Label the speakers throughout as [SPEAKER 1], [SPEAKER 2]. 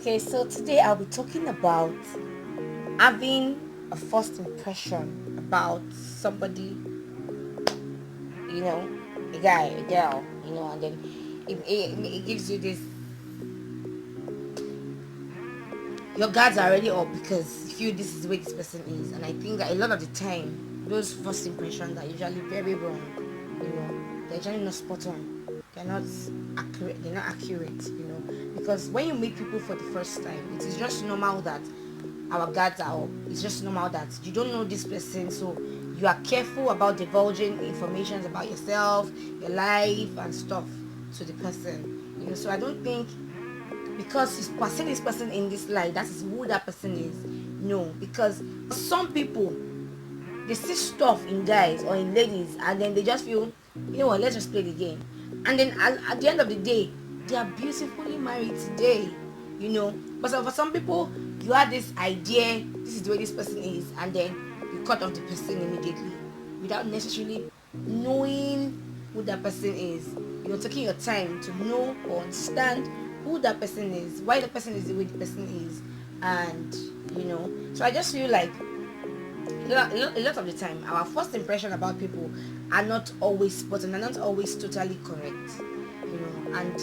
[SPEAKER 1] Okay, so today I'll be talking about having a first impression about somebody, you know, a guy, a girl, and then it gives you this. Your guards are already up because you feel this is the way this person is, and I think that a lot of the time, those first impressions are usually very wrong. They're usually not spot on. They're not accurate. They're not accurate. Because when you meet people for the first time, it is just normal that our guards are up. It's just normal that you don't know this person, so you are careful about divulging information about yourself, your life, and stuff to the person. So I don't think because he's passing this person in this light, that is who that person is. No, because some people, they see stuff in guys or in ladies, and then they just feel, you know what, let's just play the game. And then at the end of the day, they are beautifully married today. But for some people, you have this idea, this is the way this person is, and then you cut off the person immediately without necessarily knowing who that person is. Taking your time to know or understand who that person is, why the person is the way the person is, and so I just feel like a lot of the time our first impression about people are not always spot on, are not always totally correct. And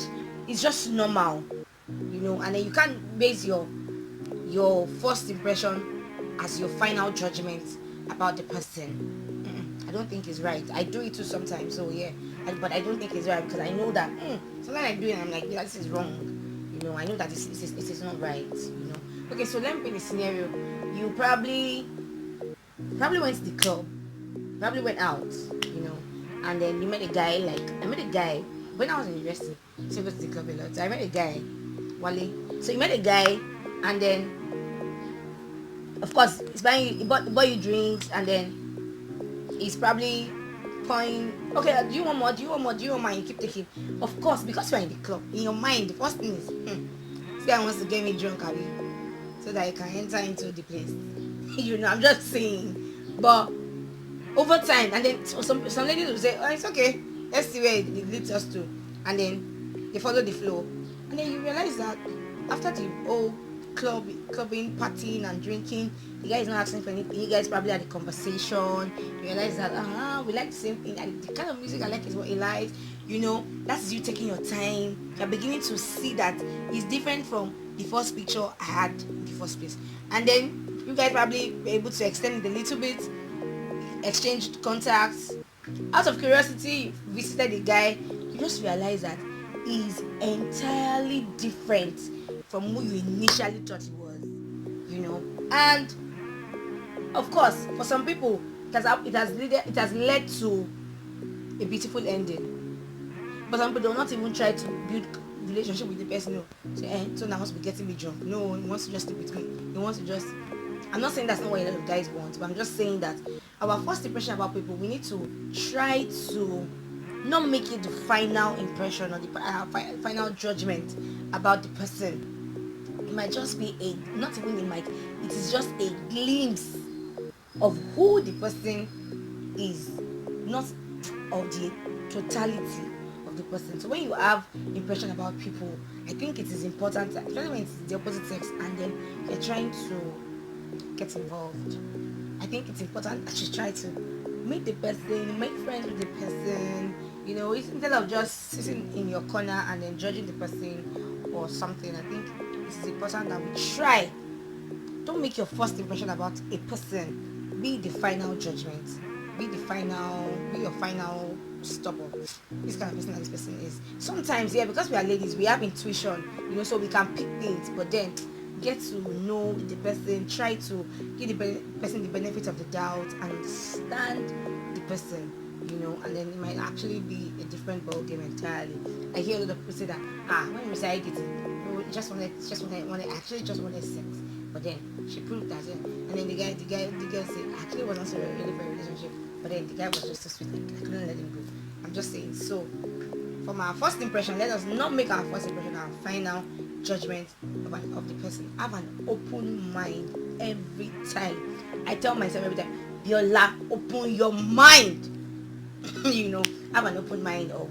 [SPEAKER 1] it's just normal. And then you can't base your first impression as your final judgment about the person. I don't think it's right. I do it too sometimes, so yeah. But I don't think it's right because I know that sometimes I do it and I'm like, yeah, this is wrong. I know that this is not right. Okay, so let me paint a scenario. You probably went to the club, probably went out, and then you met a guy. Like I met a guy when I was in university. So I go to the club a lot. So I met a guy, Wale. So you met a guy, and then of course he bought you drinks, and then he's probably pouring. Okay, do you want more? Do you want more? Do you want more? You keep taking. Of course, because you are in the club, in your mind, the first thing is, this guy wants to get me drunk, Abby, so that I can enter into the place. I'm just saying. But over time, and then some ladies will say, oh, it's okay, let's see where it leads us to, and then they follow the flow, and then you realize that after the whole clubbing, partying and drinking, the guy is not asking for anything. You guys probably had a conversation. You realize that we like the same thing, and the kind of music I like is what he likes. That is you taking your time. You're beginning to see that it's different from the first picture I had in the first place, and then you guys probably were able to extend it a little bit, exchanged contacts. Out of curiosity, you visited the guy, you just realize that he's entirely different from who you initially thought he was. And of course, for some people, it has led to a beautiful ending. But some people do not even try to build relationship with the person. No, say, so now he wants to be getting me drunk. No, he wants to just sleep with me. He wants to just. I'm not saying that's not what a lot of guys want, but I'm just saying that our first impression about people, we need to try to not make it the final impression or the final judgment about the person. It might just be not even it might, it is just a glimpse of who the person is, not of the totality of the person. So when you have impression about people, I think it is important, especially when it's the opposite sex and then you're trying to get involved. I think it's important that you try to meet the person, make friends with the person, instead of just sitting in your corner and then judging the person or something. I think it is important that we try. Don't make your first impression about a person be the final judgment. Be your final stop of this kind of person that this person is. Sometimes, yeah, because we are ladies, we have intuition, so we can pick things, but then get to know the person, try to give the person the benefit of the doubt and understand the person, and then it might actually be a different ball game entirely. I hear a lot of people say that when we started dating, we just wanted sex, but then she proved that, and then the girl said actually it wasn't so really for a relationship, but then the guy was just so sweet, like, I couldn't let him go. I'm just saying. So from our first impression, let us not make our first impression our final judgment of the person. Have an open mind every time. I tell myself every time, Biola, open your mind. Have an open mind of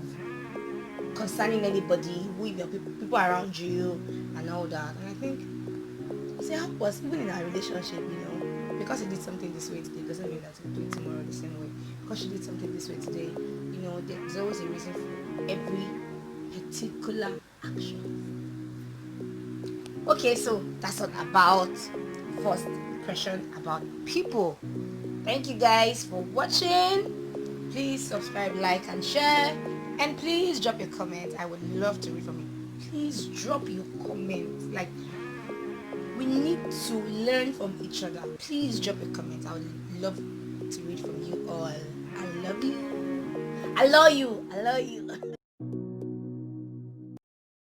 [SPEAKER 1] concerning anybody, who your people around you, and all that. And I think it's help us even in our relationship, because you did something this way today doesn't mean that you do it tomorrow the same way. Because you did something this way today, there's always a reason for every particular action. Okay, so that's all about first impression about people. Thank you guys for watching. Please subscribe, like, and share. And please drop your comments. I would love to read from you. Please drop your comments. Like, we need to learn from each other. Please drop your comments. I would love to read from you all. I love you. I love you. I love you.